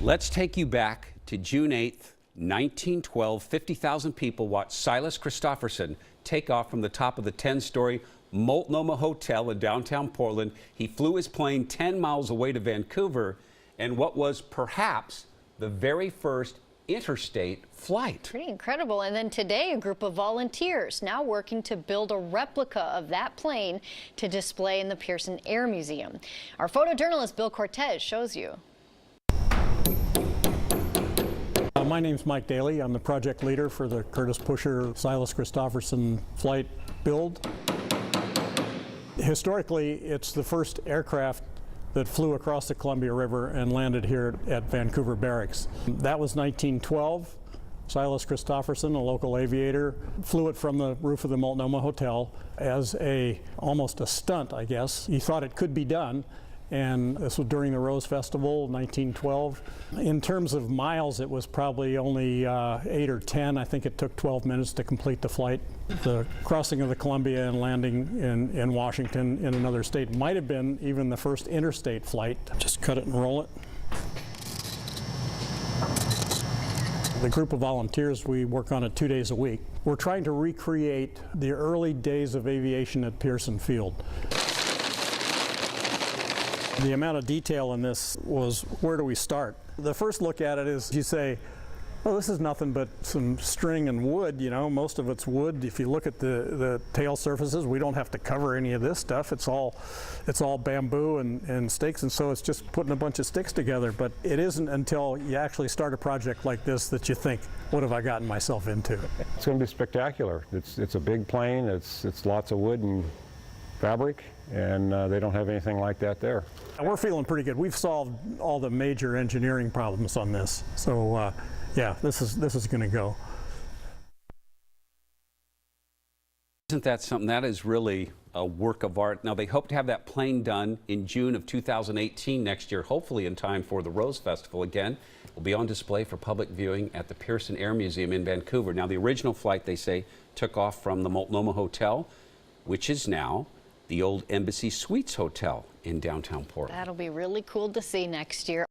Let's take you back to June 8th, 1912. 50,000 people watched Silas Christopherson take off from the top of the 10-story Multnomah Hotel in downtown Portland. He flew his plane 10 miles away to Vancouver and what was perhaps the very first interstate flight. Pretty incredible. And then today, a group of volunteers now working to build a replica of that plane to display in the Pearson Air Museum. Our photojournalist Bill Cortez shows you. My name's Mike Daly. I'm the project leader for the Curtis Pusher Silas Christopherson flight build. Historically, it's the first aircraft that flew across the Columbia River and landed here at Vancouver Barracks. That was 1912. Silas Christopherson, a local aviator, flew it from the roof of the Multnomah Hotel as almost a stunt, I guess. He thought it could be done, and this was during the Rose Festival, 1912. In terms of miles, it was probably only 8 or 10. I think it took 12 minutes to complete the flight. The crossing of the Columbia and landing in Washington in another state might have been even the first interstate flight. Just cut it and roll it. The group of volunteers, we work on it 2 days a week. We're trying to recreate the early days of aviation at Pearson Field. The amount of detail in this was, where do we start? The first look at it is, you say, well, this is nothing but some string and wood, you know, most of it's wood. If you look at the tail surfaces, we don't have to cover any of this stuff. It's all bamboo and stakes, and so it's just putting a bunch of sticks together. But it isn't until you actually start a project like this that you think, what have I gotten myself into? It's going to be spectacular. It's a big plane. It's lots of wood and fabric, and they don't have anything like that there. We're feeling pretty good. We've solved all the major engineering problems on this, so yeah, this is going to go. Isn't that something? That is really a work of art. Now, they hope to have that plane done in June of 2018 next year, hopefully in time for the Rose Festival again. It will be on display for public viewing at the Pearson Air Museum in Vancouver. Now, the original flight, they say, took off from the Multnomah Hotel, which is now the old Embassy Suites Hotel in downtown Portland. That'll be really cool to see next year.